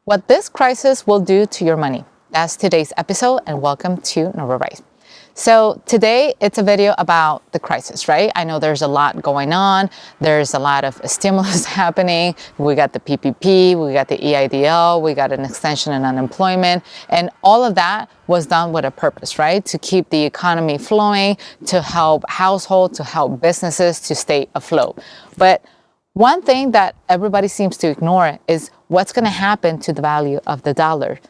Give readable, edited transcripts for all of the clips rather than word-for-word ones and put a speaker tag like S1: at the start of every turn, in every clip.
S1: what this crisis will do to your money. That's today's episode, and welcome to NOVARISE. So today it's a video about the crisis, right? I know there's a lot going on. There's a lot of stimulus happening. We got the PPP, we got the EIDL, we got an extension in unemployment, and all of that was done with a purpose, right? To keep the economy flowing, to help households, to help businesses to stay afloat. But one thing that everybody seems to ignore is what's going to happen to the value of the dollar.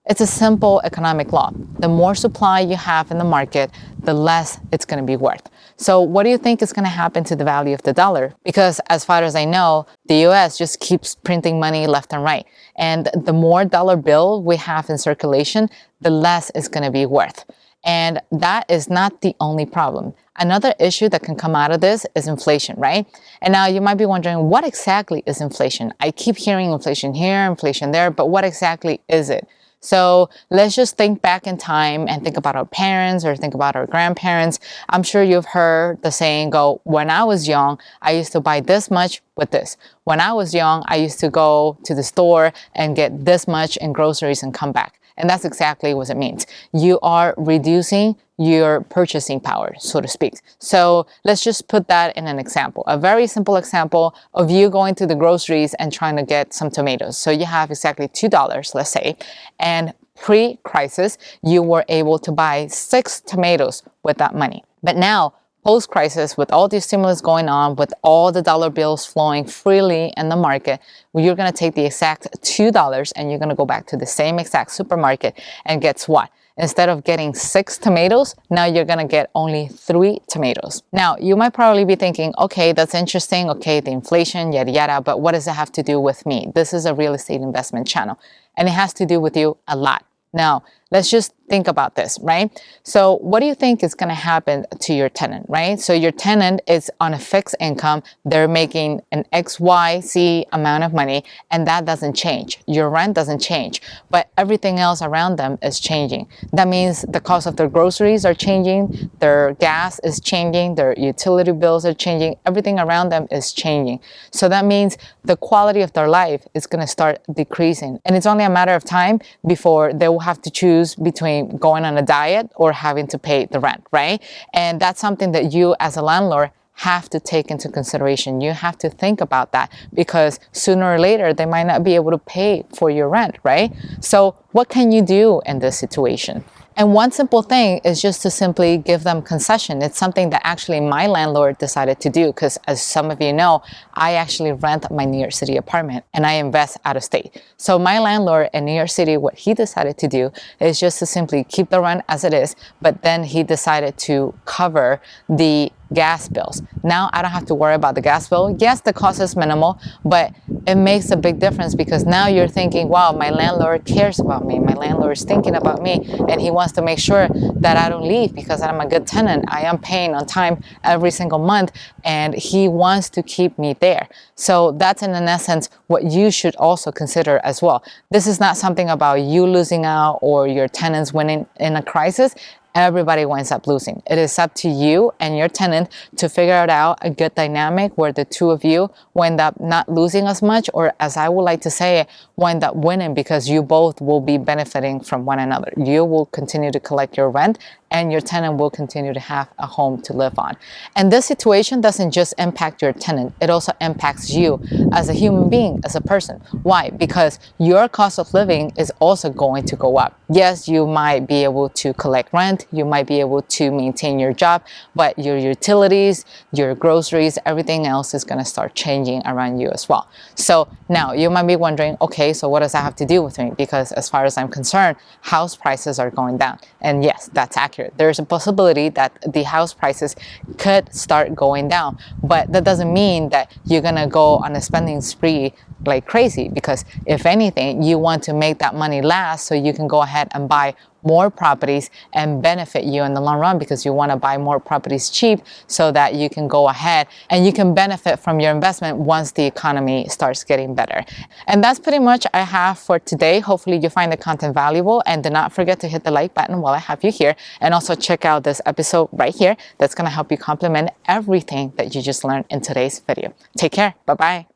S1: It's a simple economic law. The more supply you have in the market, the less it's going to be worth. So what do you think is going to happen to the value of the dollar? Because as far as I know, the US just keeps printing money left and right. And the more dollar bill we have in circulation, the less it's going to be worth. And that is not the only problem. Another issue that can come out of this is inflation, right? And now you might be wondering, what exactly is inflation? I keep hearing inflation here, inflation there, but what exactly is it? So let's just think back in time and think about our parents or think about our grandparents. I'm sure you've heard the saying go, when I was young, I used to buy this much with this. When I was young, I used to go to the store and get this much in groceries and come back. And that's exactly what it means. You are reducing your purchasing power, so to speak. So let's just put that in an example, a very simple example of you going to the groceries and trying to get some tomatoes. So you have exactly $2, let's say, and pre-crisis, you were able to buy 6 tomatoes with that money. But now, post-crisis, with all the stimulus going on, with all the dollar bills flowing freely in the market, you're going to take the exact $2 and you're going to go back to the same exact supermarket. And guess what? Instead of getting 6 tomatoes, now you're going to get only 3 tomatoes. Now, you might probably be thinking, okay, that's interesting. Okay, the inflation, yada, yada, but what does it have to do with me? This is a real estate investment channel, and it has to do with you a lot. Now, let's just think about this, right? So what do you think is going to happen to your tenant, right? So your tenant is on a fixed income. They're making an XYZ amount of money, and that doesn't change. Your rent doesn't change, but everything else around them is changing. That means the cost of their groceries are changing, their gas is changing, their utility bills are changing, everything around them is changing. So that means the quality of their life is going to start decreasing. And it's only a matter of time before they will have to choose between going on a diet or having to pay the rent, right? And that's something that you as a landlord have to take into consideration. You have to think about that because sooner or later they might not be able to pay for your rent, right? So what can you do in this situation? And one simple thing is just to simply give them concession. It's something that actually my landlord decided to do because, as some of you know, I actually rent my New York City apartment and I invest out of state. So my landlord in New York City, what he decided to do is just to simply keep the rent as it is, but then he decided to cover the gas bills. Now I don't have to worry about the gas bill. Yes, the cost is minimal, but it makes a big difference because now you're thinking, wow, my landlord cares about me. My landlord is thinking about me and he wants to make sure that I don't leave because I'm a good tenant. I am paying on time every single month and he wants to keep me there. So that's in essence what you should also consider as well. This is not something about you losing out or your tenants winning in a crisis. Everybody winds up losing. It is up to you and your tenant to figure out a good dynamic where the two of you wind up not losing as much, or as I would like to say, wind up winning because you both will be benefiting from one another. You will continue to collect your rent and your tenant will continue to have a home to live on. And this situation doesn't just impact your tenant, it also impacts you as a human being, as a person. Why? Because your cost of living is also going to go up. Yes, you might be able to collect rent, you might be able to maintain your job, but your utilities, your groceries, everything else is gonna start changing around you as well. So now you might be wondering, okay, so what does that have to do with me? Because as far as I'm concerned, house prices are going down. And yes, that's accurate. There's a possibility that the house prices could start going down, but that doesn't mean that you're gonna go on a spending spree like crazy, because if anything, you want to make that money last so you can go ahead and buy more properties and benefit you in the long run, because you want to buy more properties cheap so that you can go ahead and you can benefit from your investment once the economy starts getting better. And that's pretty much I have for today. Hopefully you find the content valuable, and do not forget to hit the like button while I have you here, and also check out this episode right here that's going to help you complement everything that you just learned in today's video. Take care. Bye-bye.